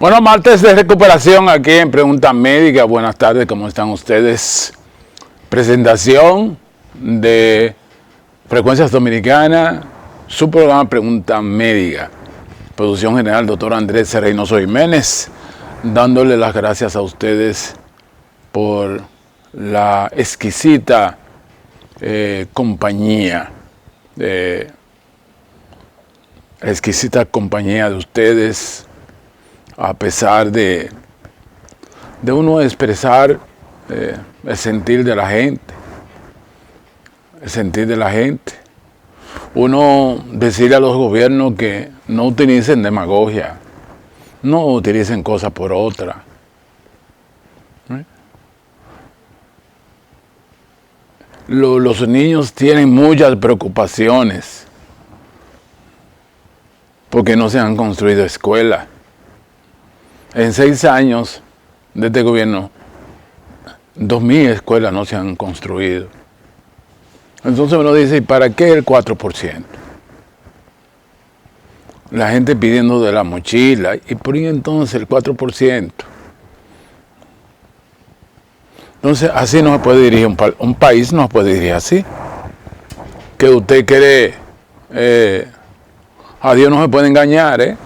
Bueno, martes de recuperación aquí en Pregunta Médica. Buenas tardes, ¿cómo están ustedes? Presentación de Frecuencias Dominicanas, su programa Pregunta Médica. Producción general, doctor Andrés Reynoso Jiménez, dándole las gracias a ustedes por la exquisita compañía, de ustedes, a pesar de uno expresar el sentir de la gente, uno decirle a los gobiernos que no utilicen demagogia, no utilicen cosas por otra. Los niños tienen muchas preocupaciones porque no se han construido escuelas. En 6 años de este gobierno, 2.000 escuelas no se han construido. Entonces uno dice, ¿y para qué el 4%? La gente pidiendo de la mochila, y por ahí entonces el 4%. Entonces así no se puede dirigir un país, no se puede dirigir así. Que usted quiere, a Dios no se puede engañar,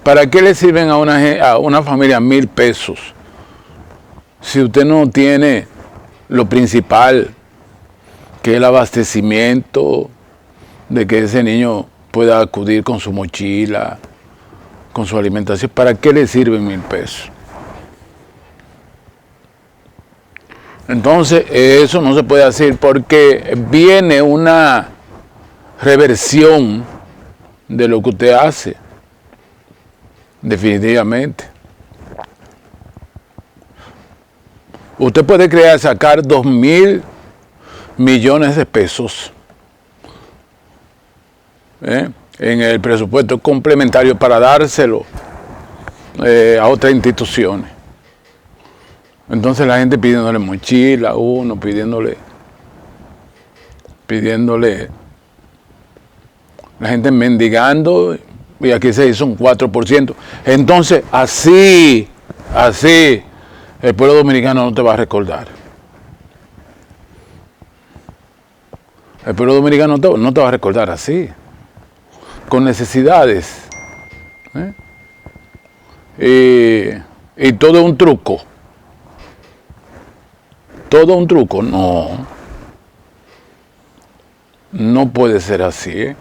¿Para qué le sirven a una familia 1.000 pesos si usted no tiene lo principal, que es el abastecimiento, de que ese niño pueda acudir con su mochila, con su alimentación? ¿Para qué le sirven 1.000 pesos? Entonces, eso no se puede hacer porque viene una reversión de lo que usted hace. Definitivamente. Usted puede sacar 2.000 millones de pesos en el presupuesto complementario para dárselo a otras instituciones. Entonces la gente pidiéndole mochila, uno pidiéndole, la gente mendigando. Y aquí se hizo un 4%. Entonces, así, el pueblo dominicano no te va a recordar. El pueblo dominicano no te va a recordar así, con necesidades. Y todo es un truco. Todo un truco, no puede ser así,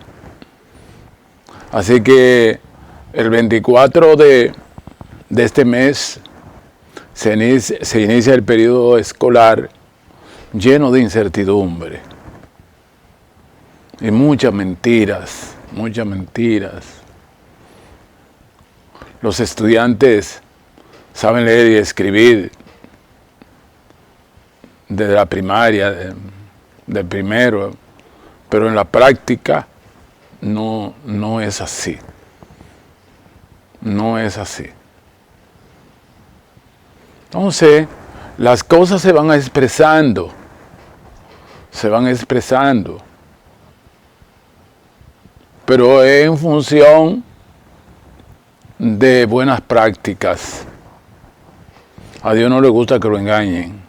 Así que el 24 de este mes se inicia el periodo escolar lleno de incertidumbre y muchas mentiras. Los estudiantes saben leer y escribir desde la primaria, del primero, pero en la práctica no es así. No es así. Entonces, las cosas se van expresando. Pero es en función de buenas prácticas. A Dios no le gusta que lo engañen.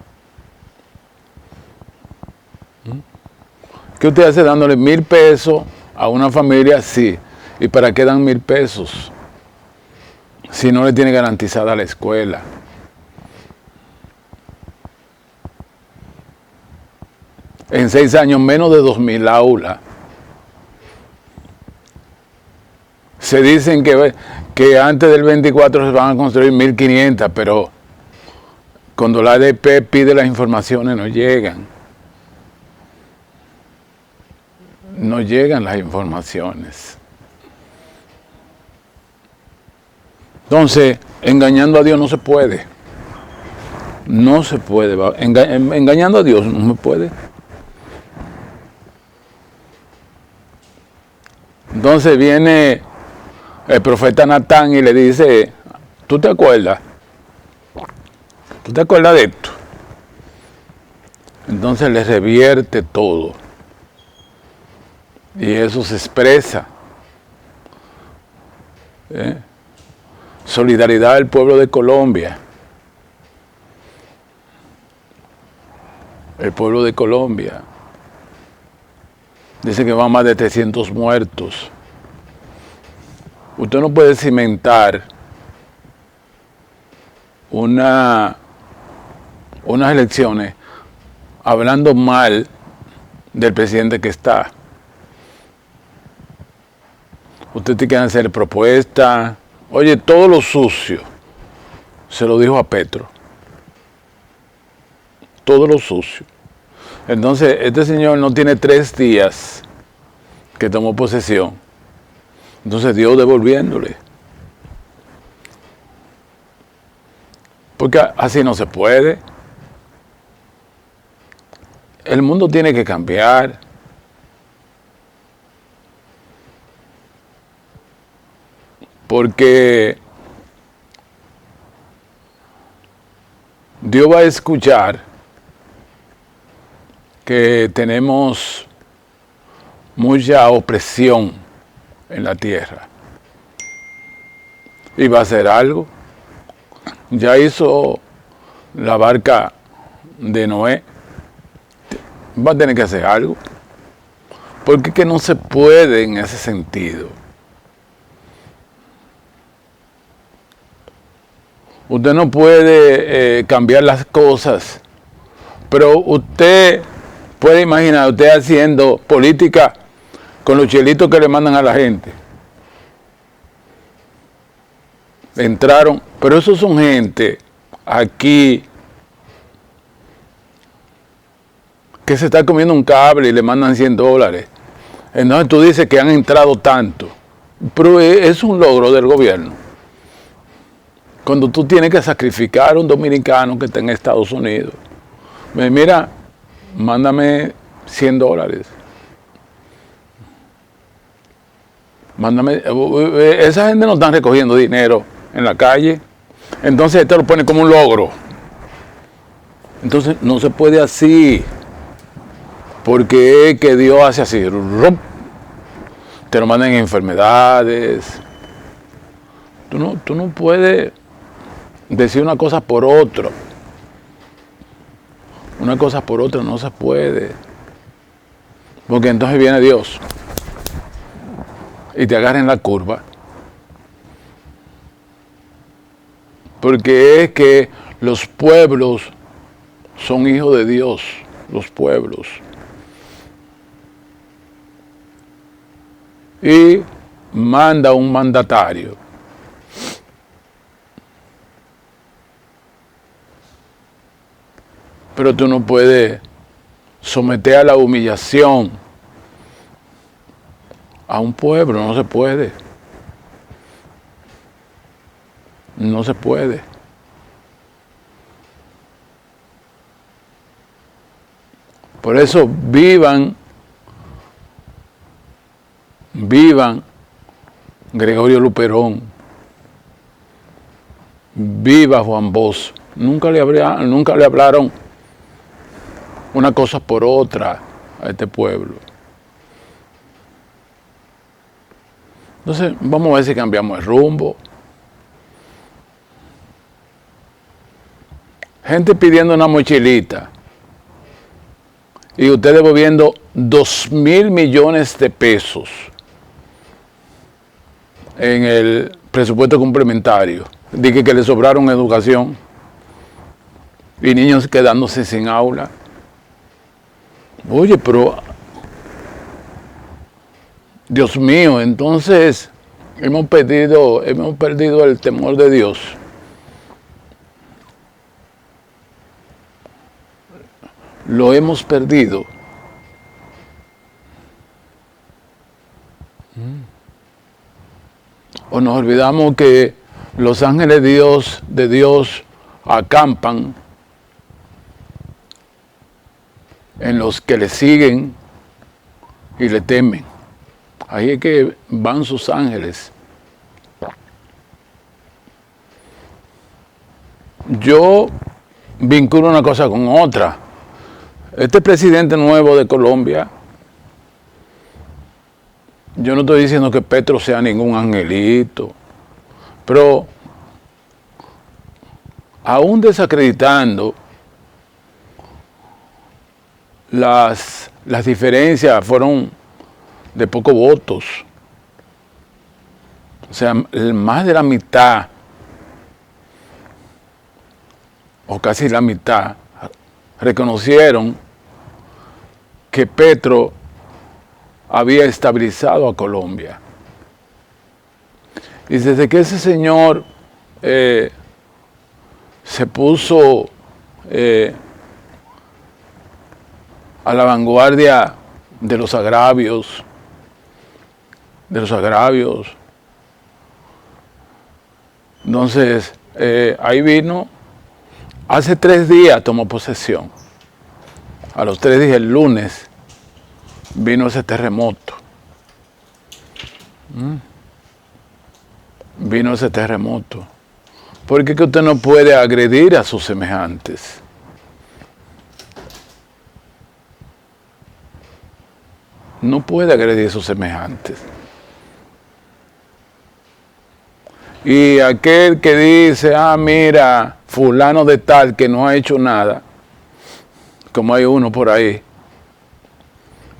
¿Qué usted hace dándole 1.000 pesos a una familia? Sí. ¿Y para qué dan 1.000 pesos? Si no le tiene garantizada la escuela. En 6 años, menos de 2.000 aulas. Se dicen que antes del 24 se van a construir 1.500, pero cuando la ADP pide las informaciones no llegan. No llegan las informaciones. Entonces, engañando a Dios no se puede. No se puede. Engañando a Dios no se puede. Entonces viene el profeta Natán y le dice, ¿tú te acuerdas? ¿Tú te acuerdas de esto? Entonces le revierte todo. Y eso se expresa Solidaridad del pueblo de Colombia. El pueblo de Colombia. Dice que van más de 300 muertos. Usted no puede cimentar unas elecciones hablando mal del presidente que está. Usted tiene que hacer propuestas. Oye, todo lo sucio se lo dijo a Petro. Todo lo sucio. Entonces, este señor no tiene 3 días que tomó posesión. Entonces, Dios devolviéndole. Porque así no se puede. El mundo tiene que cambiar. Porque Dios va a escuchar que tenemos mucha opresión en la tierra. Y va a hacer algo. Ya hizo la barca de Noé. Va a tener que hacer algo. Porque es que no se puede en ese sentido. Usted no puede cambiar las cosas. Pero usted puede imaginar, usted haciendo política con los chelitos que le mandan a la gente. Entraron, pero esos son gente aquí que se está comiendo un cable y le mandan $100. Entonces tú dices que han entrado tanto, pero es un logro del gobierno. Cuando tú tienes que sacrificar a un dominicano que está en Estados Unidos, mira, mándame $100. Mándame, esa gente no está recogiendo dinero en la calle. Entonces te lo pone como un logro. Entonces no se puede así. Porque es que Dios hace así. Te lo mandan en enfermedades. Tú no puedes decir una cosa por otra. Una cosa por otra no se puede. Porque entonces viene Dios y te agarra en la curva. Porque es que los pueblos son hijos de Dios, los pueblos. Y manda un mandatario. Pero tú no puedes someter a la humillación a un pueblo, no se puede. No se puede. Por eso vivan Gregorio Luperón, viva Juan Bosch. Nunca le hablaron una cosa por otra a este pueblo. Entonces, vamos a ver si cambiamos el rumbo. Gente pidiendo una mochilita y usted devolviendo 2.000 millones de pesos en el presupuesto complementario. Dije que le sobraron educación y niños quedándose sin aula. Oye, pero Dios mío, entonces hemos perdido el temor de Dios. Lo hemos perdido. O nos olvidamos que los ángeles de Dios acampan en los que le siguen y le temen. Ahí es que van sus ángeles. Yo vinculo una cosa con otra. Este presidente nuevo de Colombia, yo no estoy diciendo que Petro sea ningún angelito, Pero aún desacreditando las diferencias, fueron de pocos votos. O sea, más de la mitad, o casi la mitad, reconocieron que Petro había estabilizado a Colombia. Y desde que ese señor se puso a la vanguardia de los agravios, entonces ahí vino, hace 3 días tomó posesión, a los 3 días, el lunes, vino ese terremoto. Vino ese terremoto. Porque es que usted no puede agredir a sus semejantes. No puede agredir a sus semejantes. Y aquel que dice, mira, fulano de tal que no ha hecho nada, como hay uno por ahí,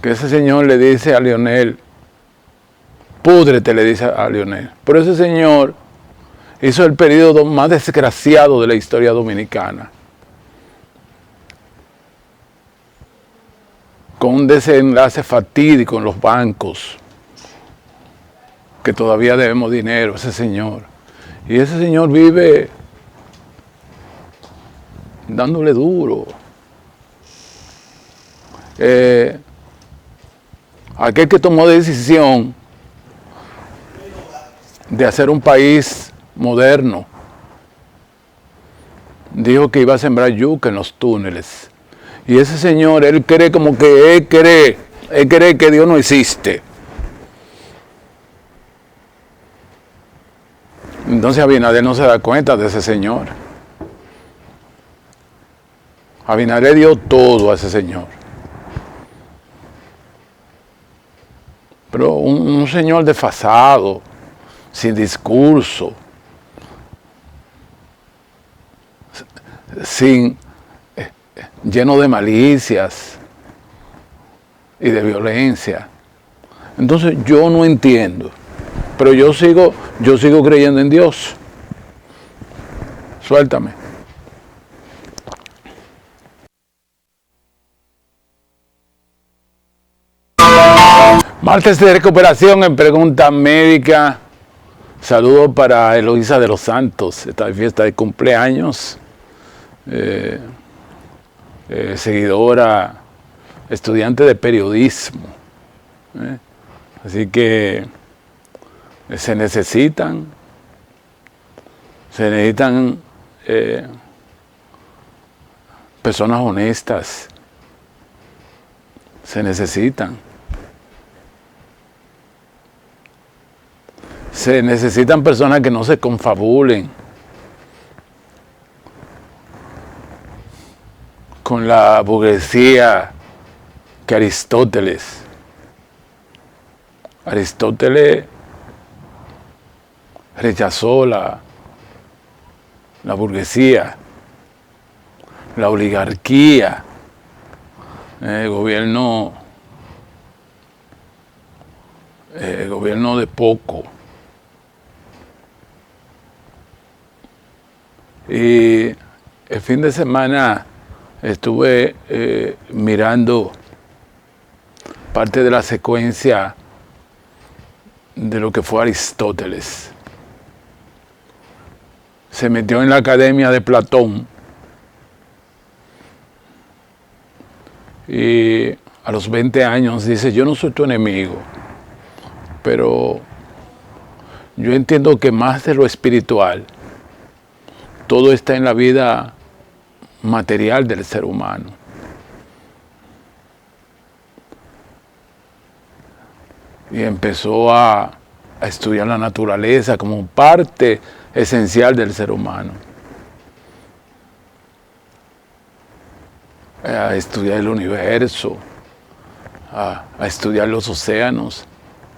que ese señor le dice a Leonel, púdrete, le dice a Leonel. Pero ese señor hizo el periodo más desgraciado de la historia dominicana, con un desenlace fatídico en los bancos, que todavía debemos dinero, ese señor. Y ese señor vive dándole duro. Aquel que tomó decisión de hacer un país moderno, dijo que iba a sembrar yuca en los túneles. Y ese señor, él cree como que él cree que Dios no existe. Entonces Abinader no se da cuenta de ese señor. Abinader dio todo a ese señor. Pero un señor desfasado, sin discurso, lleno de malicias y de violencia. Entonces yo no entiendo, pero yo sigo creyendo en Dios. Suéltame. Martes de recuperación en Pregunta Médica. Saludos para Eloísa de los Santos, esta fiesta de cumpleaños. Seguidora, estudiante de periodismo. Así que se necesitan personas honestas. Se necesitan personas que no se confabulen con la burguesía que Aristóteles rechazó la burguesía, la oligarquía, el gobierno de poco. Y el fin de semana estuve mirando parte de la secuencia de lo que fue Aristóteles. Se metió en la academia de Platón y a los 20 años dice, yo no soy tu enemigo, pero yo entiendo que más de lo espiritual, todo está en la vida material del ser humano. Y empezó a estudiar la naturaleza como parte esencial del ser humano. A estudiar el universo, a estudiar los océanos.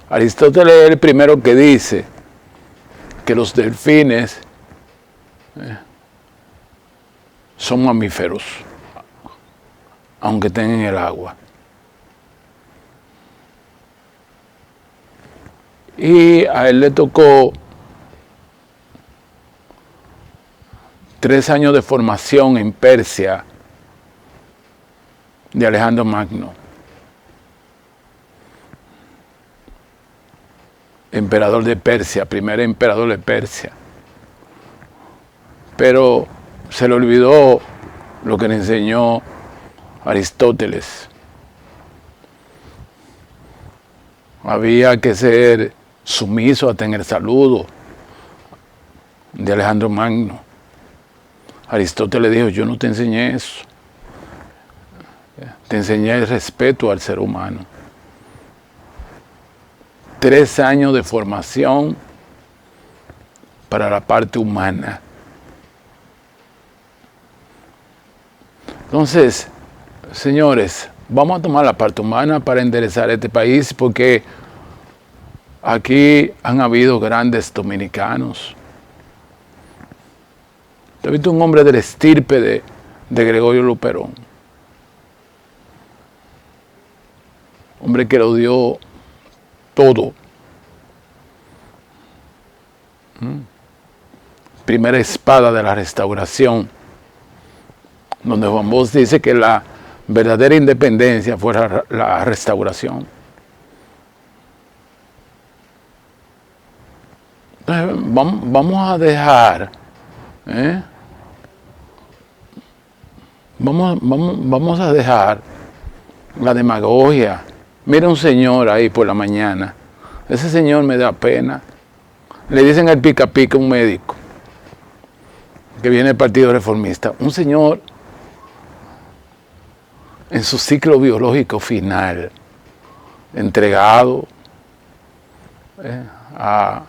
Aristóteles es el primero que dice que los delfines son mamíferos, aunque estén en el agua. Y a él le tocó 3 años de formación en Persia de Alejandro Magno, emperador de Persia, primer emperador de Persia. Pero se le olvidó lo que le enseñó Aristóteles. Había que ser sumiso a tener saludo de Alejandro Magno. Aristóteles dijo, yo no te enseñé eso. Te enseñé el respeto al ser humano. 3 años de formación para la parte humana. Entonces, señores, vamos a tomar la parte humana para enderezar este país, porque aquí han habido grandes dominicanos. He visto un hombre de la estirpe de Gregorio Luperón. Hombre que lo dio todo. Primera espada de la Restauración, donde Juan Bosch dice que la verdadera independencia fue la Restauración. Entonces, vamos a dejar, vamos a dejar la demagogia. Mira un señor ahí por la mañana, ese señor me da pena. Le dicen al pica pica un médico que viene del Partido Reformista, un señor en su ciclo biológico final, entregado a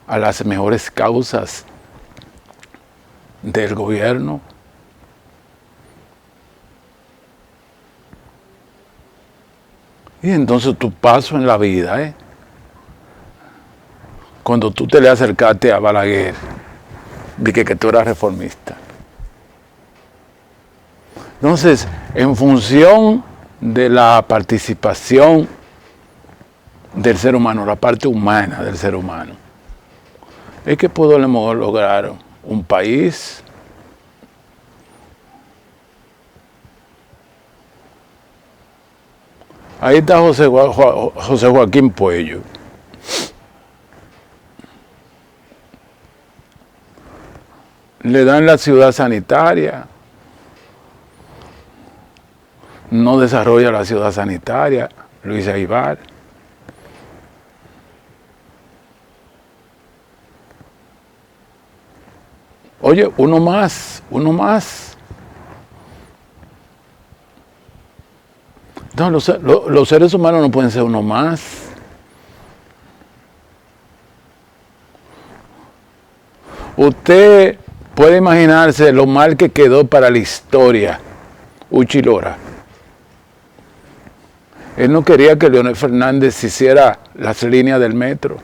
las mejores causas del gobierno. Y entonces tu paso en la vida, cuando tú te le acercaste a Balaguer, dije que tú eras reformista. Entonces, en función de la participación del ser humano, la parte humana del ser humano, es que podemos lograr un país Ahí está José Joaquín Puello. Le dan la ciudad sanitaria. No desarrolla la ciudad sanitaria, Luis Aibar. Oye, uno más. No, los seres humanos no pueden ser uno más. Usted puede imaginarse lo mal que quedó para la historia Uchi Lora. Él no quería que Leonel Fernández hiciera las líneas del metro.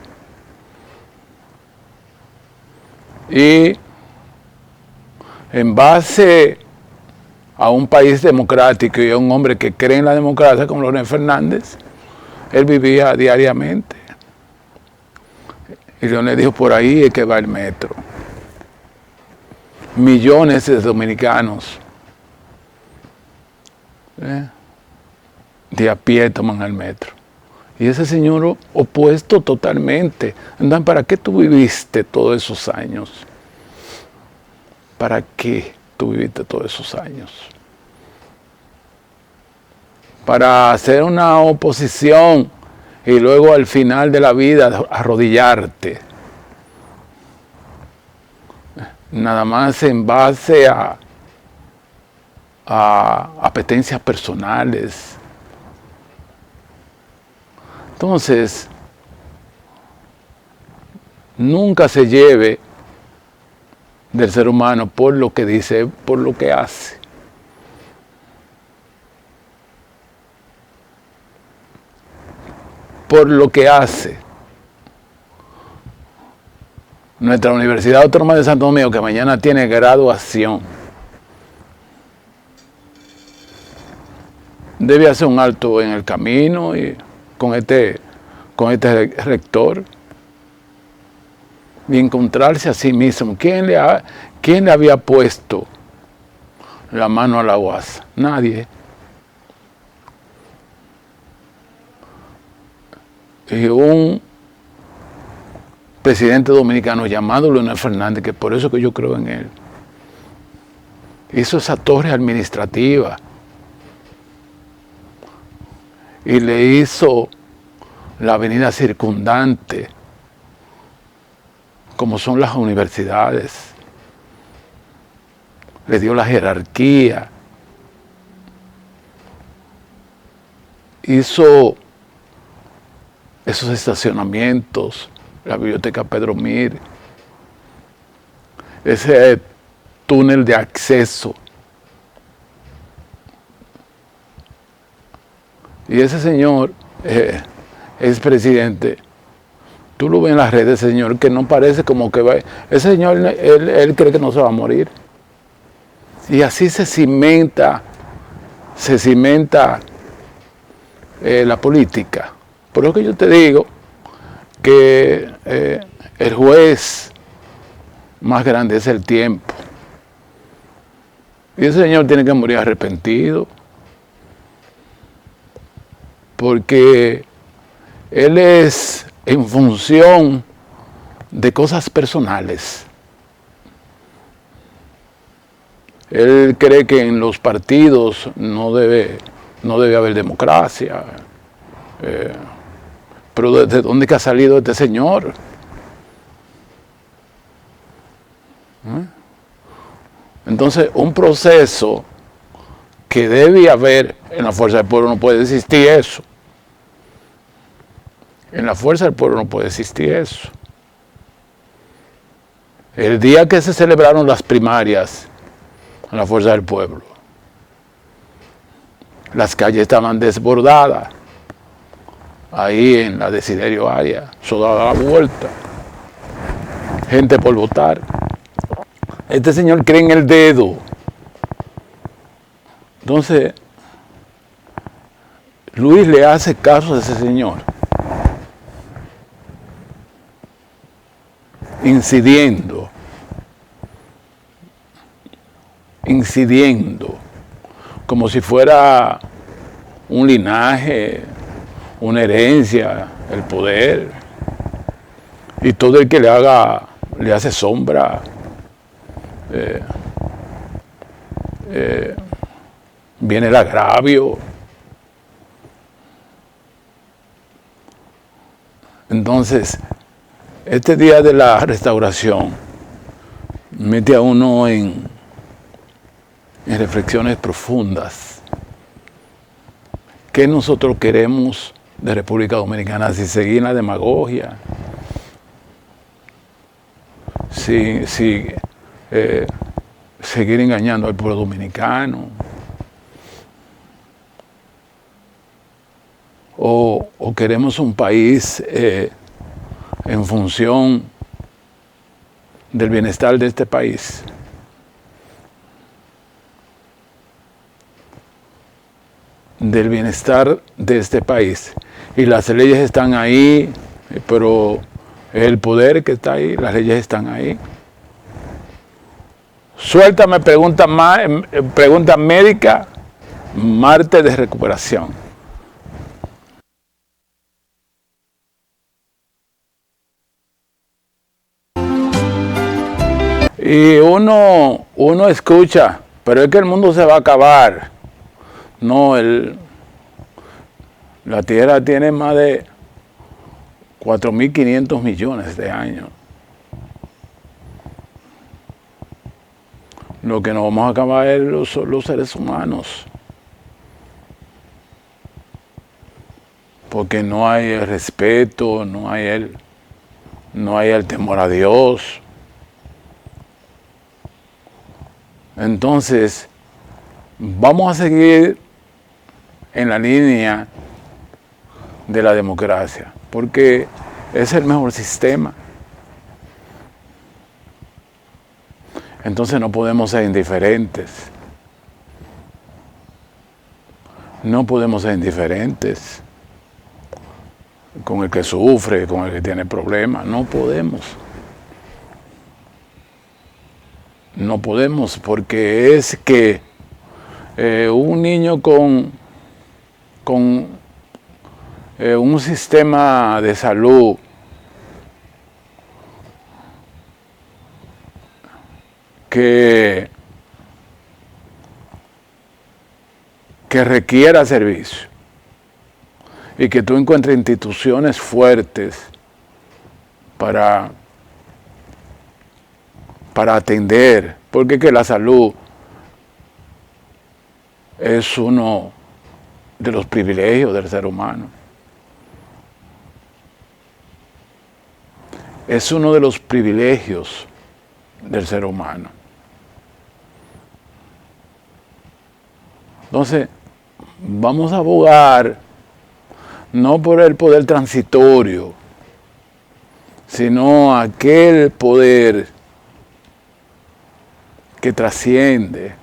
Y en base a un país democrático y a un hombre que cree en la democracia como Leonel Fernández, él vivía diariamente. Y Leonel dijo, por ahí es que va el metro. Millones de dominicanos de a pie toman el metro. Y ese señor opuesto totalmente. Entonces, ¿para qué tú viviste todos esos años? ¿Para qué tú viviste todos esos años? Para hacer una oposición y luego al final de la vida arrodillarte. Nada más en base a apetencias personales. Entonces, nunca se lleve del ser humano por lo que dice, por lo que hace. Por lo que hace. Nuestra Universidad Autónoma de Santo Domingo, que mañana tiene graduación, debe hacer un alto en el camino y con este rector y encontrarse a sí mismo. ¿Quién le había puesto la mano a la guasa? Nadie. Y un presidente dominicano llamado Leonel Fernández, que por eso que yo creo en él, hizo esa torre administrativa y le hizo la avenida circundante, como son las universidades, le dio la jerarquía, hizo esos estacionamientos, la biblioteca Pedro Mir, ese túnel de acceso. Y ese señor es presidente. Tú lo ves en las redes, señor, que no parece como que va. Ese señor, él cree que no se va a morir. Y así se cimenta la política. Por lo que yo te digo que el juez más grande es el tiempo. Y ese señor tiene que morir arrepentido, porque él es en función de cosas personales. Él cree que en los partidos no debe haber democracia. Pero ¿de dónde que ha salido este señor? Entonces, un proceso que debe haber en la fuerza del pueblo no puede existir eso. En la fuerza del pueblo no puede existir eso. El día que se celebraron las primarias en la fuerza del pueblo, las calles estaban desbordadas. Ahí en la Desiderio Arias, eso daba la vuelta. Gente por votar. Este señor cree en el dedo. Entonces, Luis le hace caso a ese señor, incidiendo, como si fuera un linaje, una herencia, el poder, y todo el que le hace sombra, viene el agravio. Entonces, este día de la restauración mete a uno en reflexiones profundas. ¿Qué nosotros queremos de República Dominicana? Si seguir en la demagogia, si seguir engañando al pueblo dominicano, o queremos un país en función del bienestar de este país. Del bienestar de este país. Y las leyes están ahí, pero el poder que está ahí, las leyes están ahí. Suéltame pregunta médica, martes de recuperación. Y uno escucha, pero es que el mundo se va a acabar. No, la Tierra tiene más de 4.500 millones de años. Lo que nos vamos a acabar es los seres humanos. Porque no hay el respeto, no hay el temor a Dios. Entonces, vamos a seguir en la línea de la democracia, porque es el mejor sistema. Entonces no podemos ser indiferentes. No podemos ser indiferentes con el que sufre, con el que tiene problemas. No podemos. No podemos, porque es que un niño con un sistema de salud que requiera servicio y que tú encuentres instituciones fuertes para atender, porque que la salud es uno de los privilegios del ser humano. Es uno de los privilegios del ser humano. Entonces, vamos a abogar no por el poder transitorio, sino aquel poder que trasciende,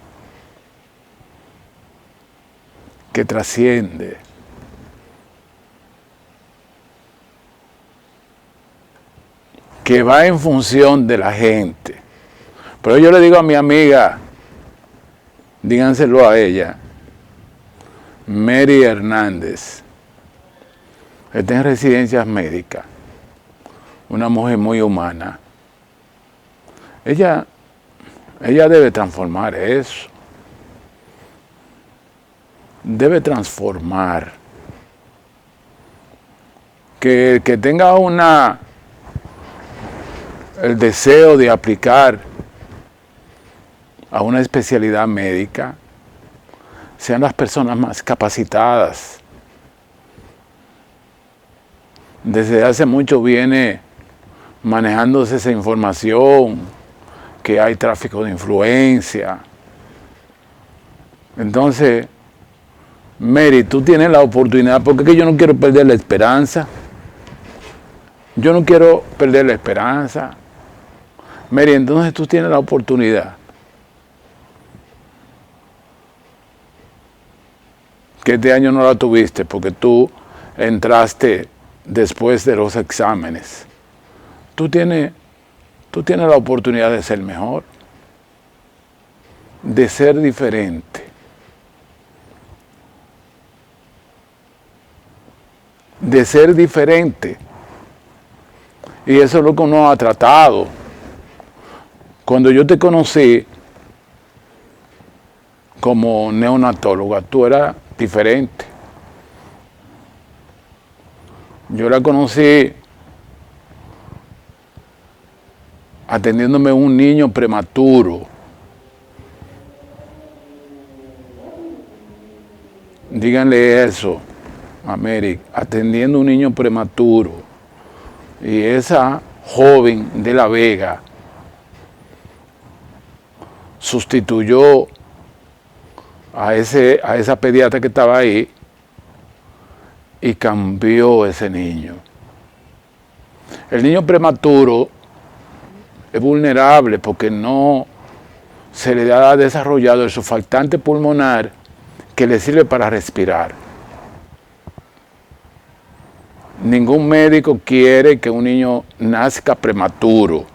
que va en función de la gente. Pero yo le digo a mi amiga, díganselo a ella, Mary Hernández, está en residencias médicas, una mujer muy humana. Ella debe transformar eso. Debe transformar. Que tenga el deseo de aplicar a una especialidad médica, sean las personas más capacitadas. Desde hace mucho viene manejándose esa información, que hay tráfico de influencia. Entonces, Mary, tú tienes la oportunidad, porque es que yo no quiero perder la esperanza. Yo no quiero perder la esperanza. Mary, entonces tú tienes la oportunidad. Que este año no la tuviste porque tú entraste después de los exámenes. Tú tienes la oportunidad de ser mejor, de ser diferente, Y eso es lo que uno ha tratado. Cuando yo te conocí como neonatóloga, tú eras diferente. Yo la conocí atendiéndome a un niño prematuro. Díganle eso a Mary, atendiendo a un niño prematuro. Y esa joven de La Vega sustituyó a esa pediatra que estaba ahí y cambió ese niño. El niño prematuro es vulnerable porque no se le ha desarrollado el surfactante pulmonar que le sirve para respirar. Ningún médico quiere que un niño nazca prematuro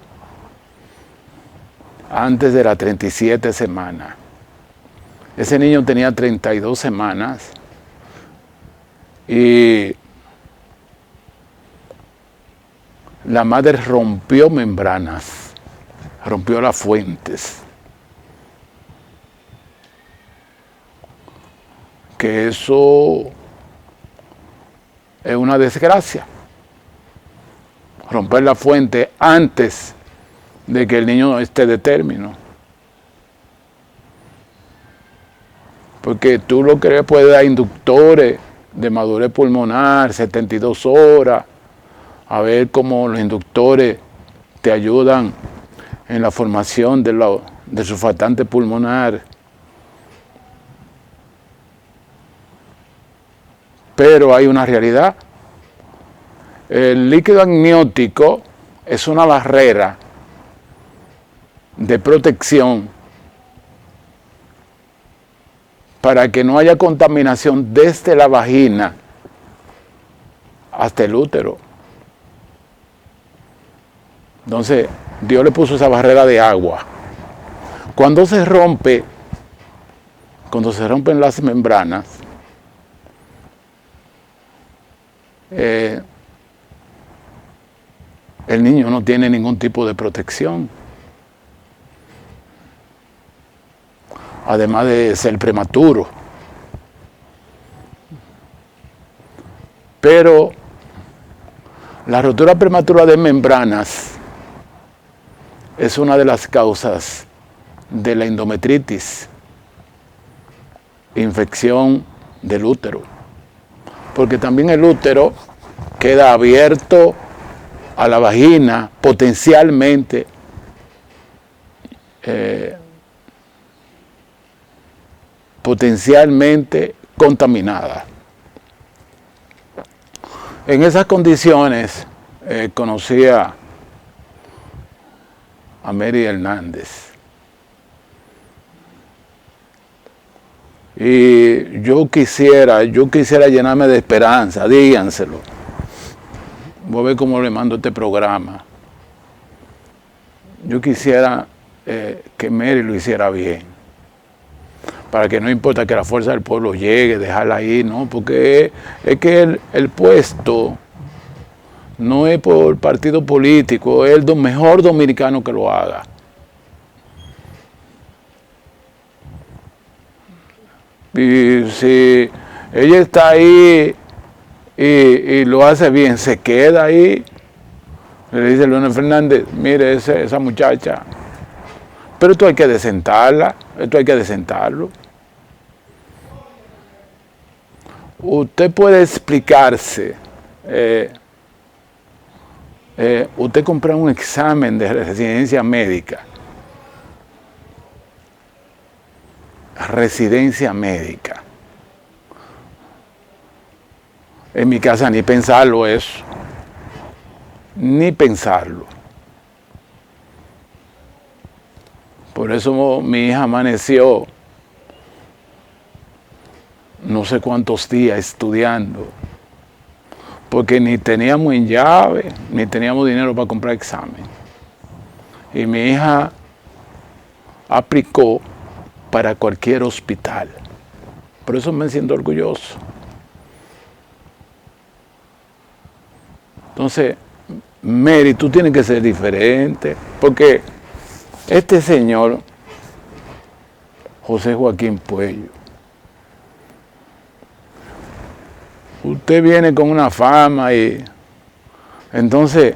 antes de las 37 semanas. Ese niño tenía 32 semanas y la madre rompió membranas, rompió las fuentes. Que eso es una desgracia. Romper la fuente antes de que el niño esté de término. Porque tú lo que le puedes dar inductores de madurez pulmonar, 72 horas, a ver cómo los inductores te ayudan en la formación del surfactante pulmonar. Pero hay una realidad. El líquido amniótico es una barrera de protección para que no haya contaminación desde la vagina hasta el útero. Entonces, Dios le puso esa barrera de agua. Cuando se rompen las membranas, el niño no tiene ningún tipo de protección. Además de ser prematuro. Pero la rotura prematura de membranas es una de las causas de la endometritis, infección del útero. Porque también el útero queda abierto a la vagina potencialmente contaminada. En esas condiciones conocí a Mary Hernández. Y yo quisiera llenarme de esperanza, díganselo. Voy a ver cómo le mando este programa. Yo quisiera que Mary lo hiciera bien, para que no importa que la fuerza del pueblo llegue, dejarla ahí, ¿no? Porque es que el puesto no es por partido político, es el mejor dominicano que lo haga. Y si ella está ahí y lo hace bien, se queda ahí, le dice Leonel Fernández, mire esa muchacha, pero esto hay que desentarla, esto hay que desentarlo. Usted puede explicarse, usted compra un examen de residencia médica, en mi casa ni pensarlo eso, ni pensarlo. Por eso mi hija amaneció no sé cuántos días estudiando, porque ni teníamos en llave, ni teníamos dinero para comprar examen. Y mi hija aplicó para cualquier hospital. Por eso me siento orgulloso. Entonces, Mary, tú tienes que ser diferente, porque este señor, José Joaquín Puello, usted viene con una fama y entonces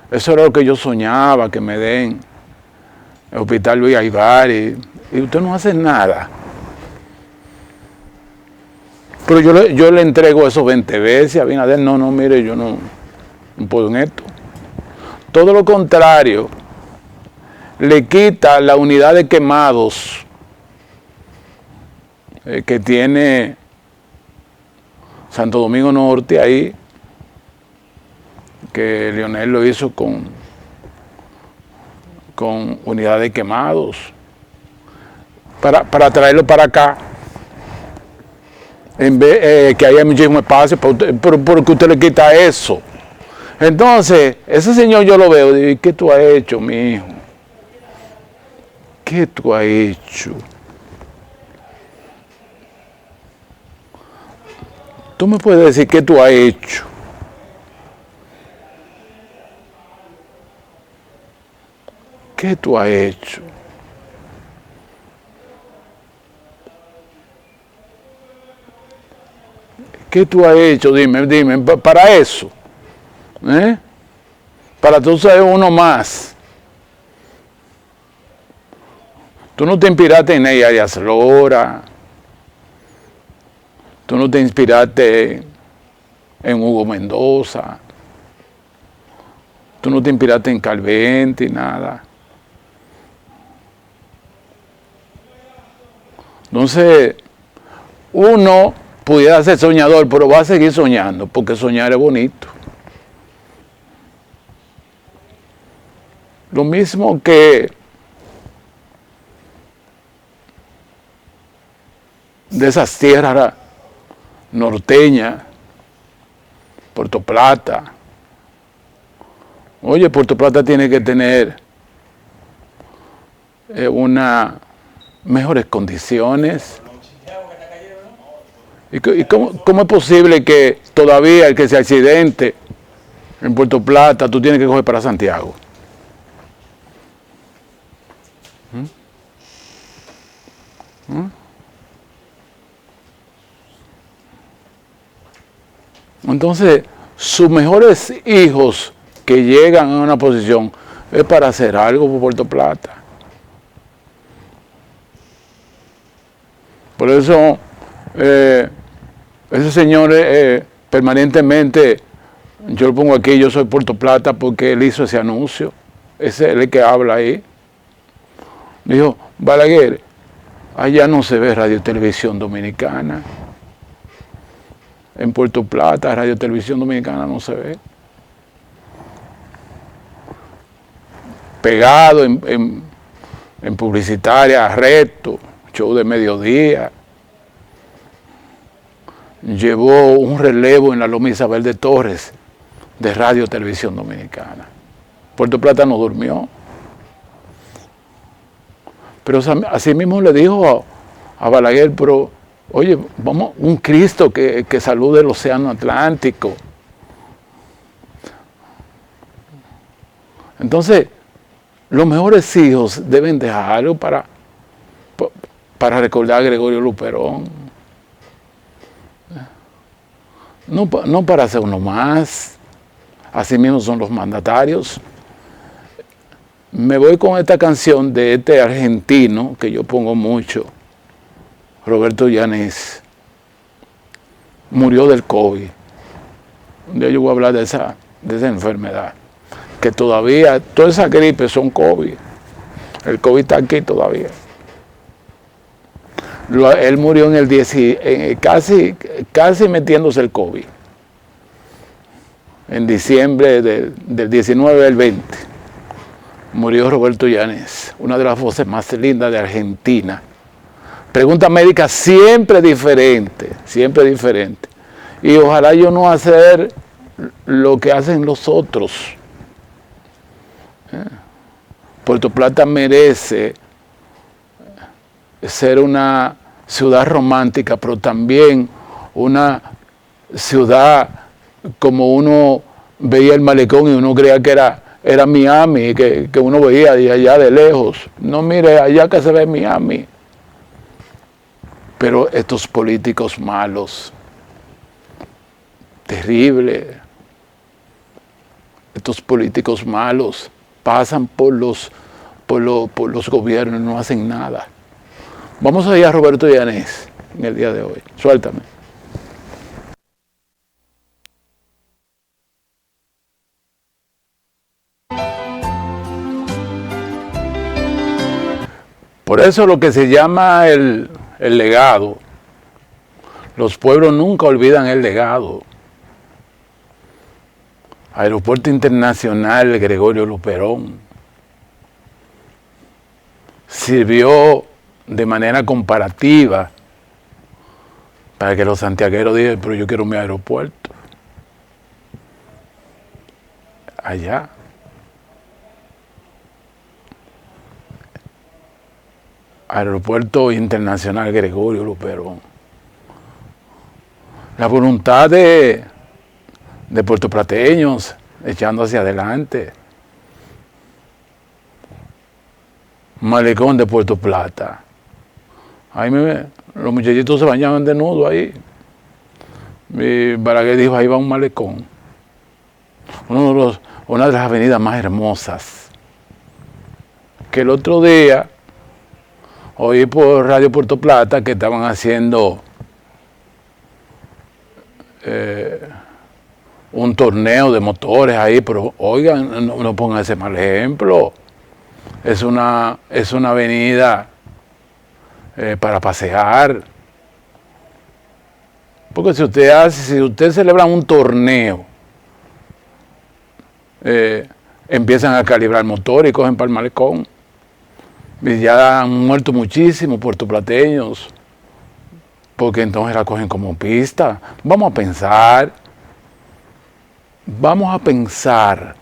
eso era lo que yo soñaba, que me den el Hospital Luis Aybar y usted no hace nada. Pero yo le entrego esos 20 veces a Abinader, no, mire, yo no puedo en esto. Todo lo contrario, le quita la unidad de quemados que tiene Santo Domingo Norte ahí, que Leonel lo hizo con unidad de quemados, para traerlo para acá, en vez que haya muchísimo espacio, porque usted le quita eso. Entonces, ese señor yo lo veo, digo, ¿qué tú has hecho, mi hijo? ¿Qué tú has hecho? ¿Tú me puedes decir qué tú has hecho? ¿Qué tú has hecho? ¿Qué tú has hecho? Dime, para eso. Para tú ser uno más. Tú no te inspiraste en Ney Arias Lora. Tú no te inspiraste en Hugo Mendoza. Tú no te inspiraste en Calvente, nada. Entonces, uno pudiera ser soñador, pero va a seguir soñando, porque soñar es bonito. Lo mismo que de esas tierras norteñas, Puerto Plata. Oye, Puerto Plata tiene que tener unas mejores condiciones. ¿Y cómo es posible que todavía el que se accidente en Puerto Plata tú tienes que coger para Santiago? Entonces, sus mejores hijos que llegan a una posición es para hacer algo por Puerto Plata. Por eso, ese señor permanentemente, yo lo pongo aquí, yo soy Puerto Plata porque él hizo ese anuncio. Ese es el que habla ahí. Dijo, Balaguer, allá no se ve Radio Televisión Dominicana. En Puerto Plata, Radio Televisión Dominicana no se ve. Pegado en publicitaria, recto, show de mediodía. Llevó un relevo en la Loma Isabel de Torres de Radio Televisión Dominicana. Puerto Plata no durmió. Pero así mismo le dijo a Balaguer, pero oye, vamos, un Cristo que salude el océano Atlántico. Entonces, los mejores hijos deben dejar algo para recordar a Gregorio Luperón. No para hacer uno más. Así mismo son los mandatarios. Me voy con esta canción de este argentino que yo pongo mucho, Roberto Llanes. Murió del COVID. Un día yo voy a hablar de esa enfermedad. Que todavía, todas esas gripes son COVID. El COVID está aquí todavía. Él murió en el casi metiéndose el COVID. En diciembre del 19 al 20. Murió Roberto Llanes, una de las voces más lindas de Argentina. Pregunta médica siempre diferente, siempre diferente. Y ojalá yo no hacer lo que hacen los otros. Puerto Plata merece ser una ciudad romántica, pero también una ciudad como uno veía el malecón y uno creía que era Miami, que uno veía de allá de lejos. No, mire, allá que se ve Miami. Pero estos políticos malos, terribles, estos políticos malos pasan por los gobiernos y no hacen nada. Vamos a ir a Roberto Llanes en el día de hoy. Suéltame. Por eso lo que se llama el legado, los pueblos nunca olvidan el legado. Aeropuerto Internacional Gregorio Luperón sirvió de manera comparativa para que los santiagueros digan, pero yo quiero mi aeropuerto. Allá. Aeropuerto Internacional Gregorio Luperón. La voluntad de puertoplateños echando hacia adelante. Malecón de Puerto Plata. Ahí los muchachitos se bañaban desnudos ahí. Y Balaguer dijo, ahí va un malecón. Una de las avenidas más hermosas. Que el otro día oí por Radio Puerto Plata que estaban haciendo un torneo de motores ahí, pero oigan, no pongan ese mal ejemplo. Es una avenida para pasear. Porque si usted celebra un torneo empiezan a calibrar motores y cogen para el malecón. Y ya han muerto muchísimos puertoplateños, porque entonces la cogen como pista. Vamos a pensar. Vamos a pensar.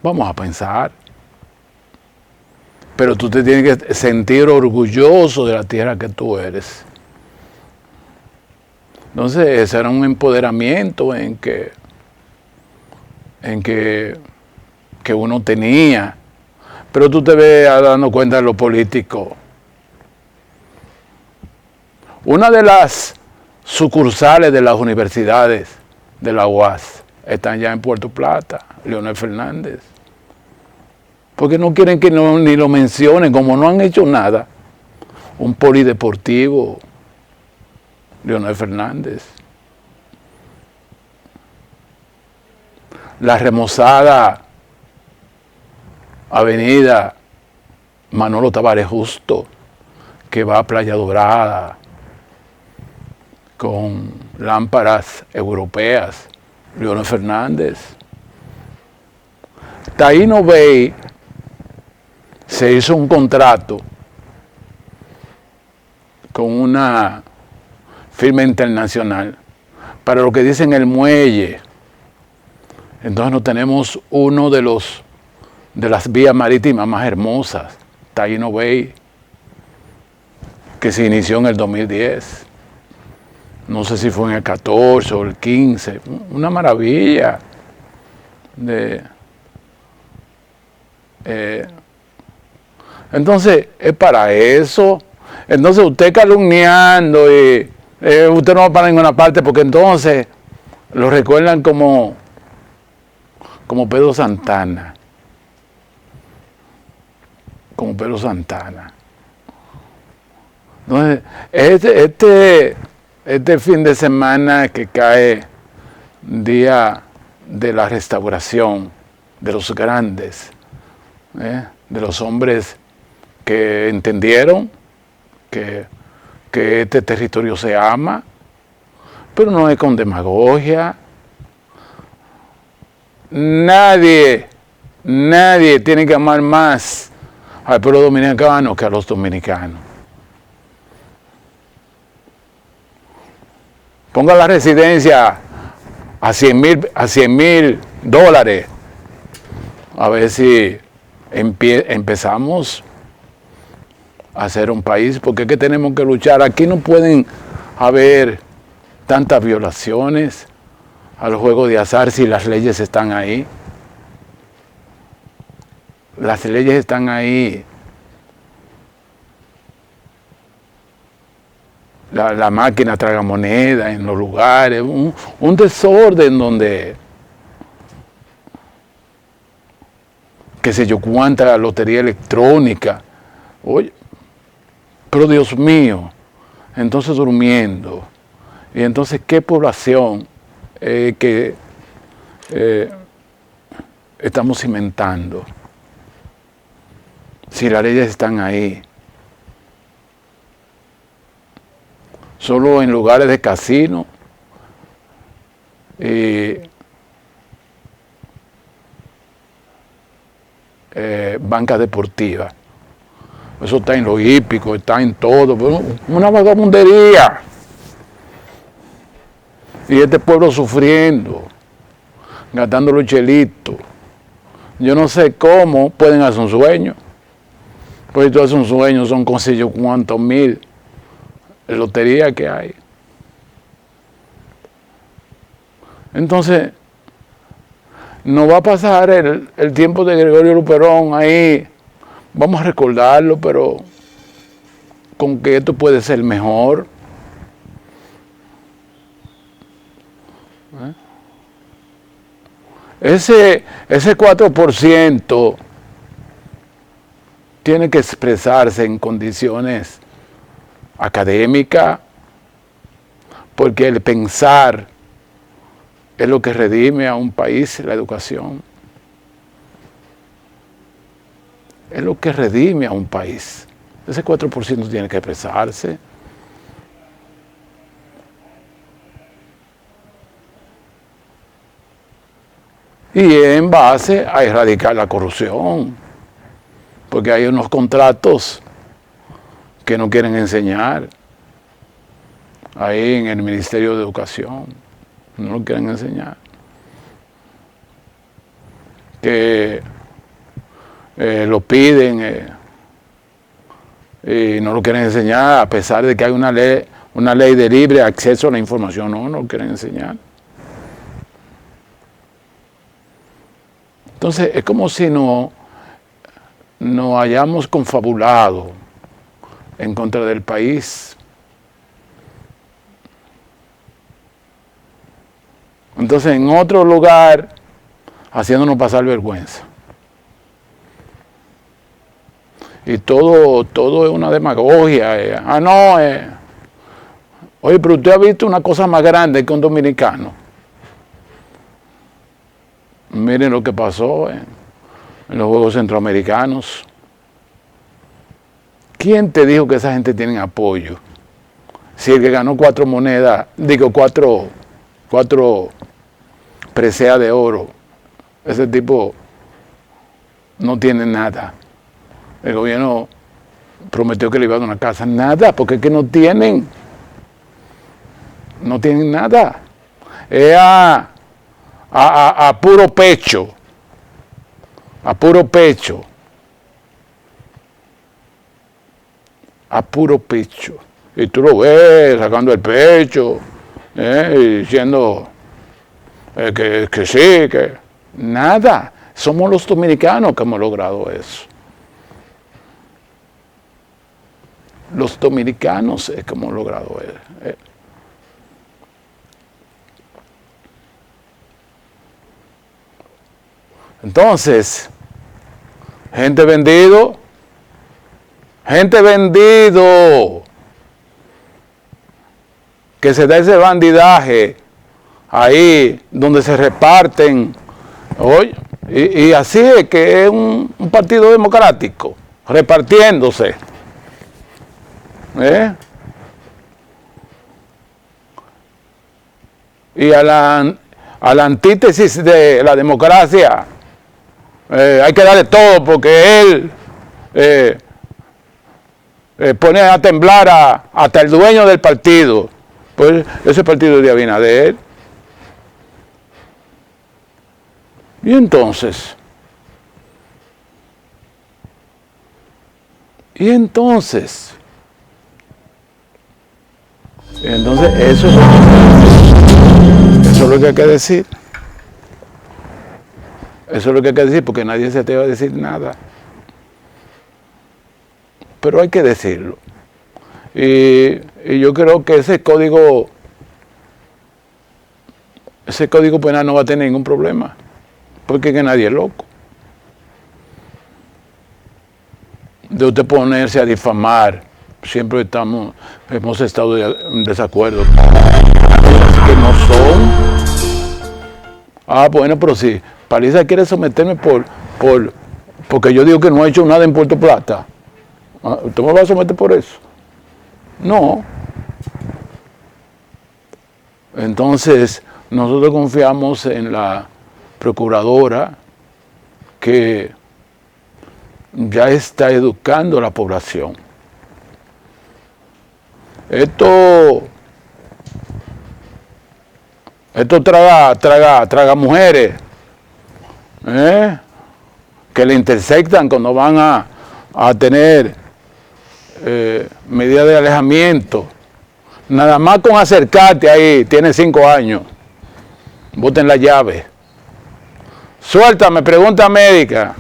Vamos a pensar. Pero tú te tienes que sentir orgulloso de la tierra que tú eres. Entonces, ese era un empoderamiento que uno tenía. Pero tú te ves dando cuenta de lo político. Una de las sucursales de las universidades de la UAS están ya en Puerto Plata, Leonel Fernández. Porque no quieren que ni lo mencionen, como no han hecho nada. Un polideportivo, Leonel Fernández. La remozada avenida Manolo Tavares Justo, que va a Playa Dorada, con lámparas europeas, Leonel Fernández. Taíno Bay se hizo un contrato con una firma internacional para lo que dicen el muelle. Entonces no tenemos uno de las vías marítimas más hermosas, Taíno Bay, que se inició en el 2010. No sé si fue en el 14 o el 15. Una maravilla. Entonces, es para eso. Entonces, usted calumniando y usted no va para ninguna parte, porque entonces lo recuerdan como Pedro Santana. Como Pedro Santana. Entonces, este fin de semana que cae día de la restauración de los grandes, de los hombres que entendieron que este territorio se ama, pero no es con demagogia. Nadie tiene que amar más al pueblo dominicano que a los dominicanos. Ponga la residencia a $100,000, a ver si empezamos a hacer un país, porque es que tenemos que luchar. Aquí no pueden haber tantas violaciones al juego de azar si las leyes están ahí. Las leyes están ahí. La máquina tragamoneda en los lugares, un desorden donde, qué sé yo, cuánta lotería electrónica. Oye, pero Dios mío, entonces durmiendo. Y entonces, ¿qué población que estamos cimentando? Si las leyes están ahí. Solo en lugares de casino y banca deportiva. Eso está en lo hípico, está en todo, pero una vagabundería. Y este pueblo sufriendo, gastando los chelitos. Yo no sé cómo pueden hacer un sueño. Pues tú haces un sueño, son consejos cuántos mil lotería que hay. Entonces, no va a pasar el tiempo de Gregorio Luperón ahí. Vamos a recordarlo, pero con que esto puede ser mejor. Ese 4% tiene que expresarse en condiciones académicas, porque el pensar es lo que redime a un país, la educación. Es lo que redime a un país. Ese 4% tiene que expresarse. y en base a erradicar la corrupción, porque hay unos contratos que no quieren enseñar ahí en el Ministerio de Educación, no lo quieren enseñar, que lo piden y no lo quieren enseñar, a pesar de que hay una ley de libre acceso a la información. No lo quieren enseñar. Entonces es como si nos hayamos confabulado en contra del país. Entonces en otro lugar haciéndonos pasar vergüenza. Y todo es una demagogia. Oye, pero usted ha visto una cosa más grande que un dominicano. Miren lo que pasó en los Juegos Centroamericanos. ¿Quién te dijo que esa gente tiene apoyo? Si el que ganó 4 monedas, digo 4 preseas de oro, ese tipo no tiene nada. El gobierno prometió que le iba a dar una casa. Nada, porque es que no tienen nada. Es a puro pecho. A puro pecho. A puro pecho. Y tú lo ves sacando el pecho, y diciendo que sí, que nada. Somos los dominicanos que hemos logrado eso. Los dominicanos es que hemos logrado eso. Entonces, gente vendido, que se da ese bandidaje ahí donde se reparten, oye, y así es que es un partido democrático, repartiéndose. Y a la antítesis de la democracia, hay que darle todo porque él pone a temblar hasta el dueño del partido. Pues ese partido de Abinader. Y entonces eso es lo que hay que decir. Eso es lo que hay que decir, porque nadie se atreve a decir nada. Pero hay que decirlo. Y yo creo que ese código penal no va a tener ningún problema, porque es que nadie es loco. De usted ponerse a difamar, siempre hemos estado en desacuerdo. Así que no son. Bueno, pero si Paliza quiere someterme porque yo digo que no ha hecho nada en Puerto Plata, ¿usted me va a someter por eso? No. Entonces, nosotros confiamos en la procuradora que ya está educando a la población. Esto traga mujeres, que le intersectan cuando van a tener medidas de alejamiento. Nada más con acercarte ahí, tiene 5 años. Boten la llave. Suéltame, pregunta médica.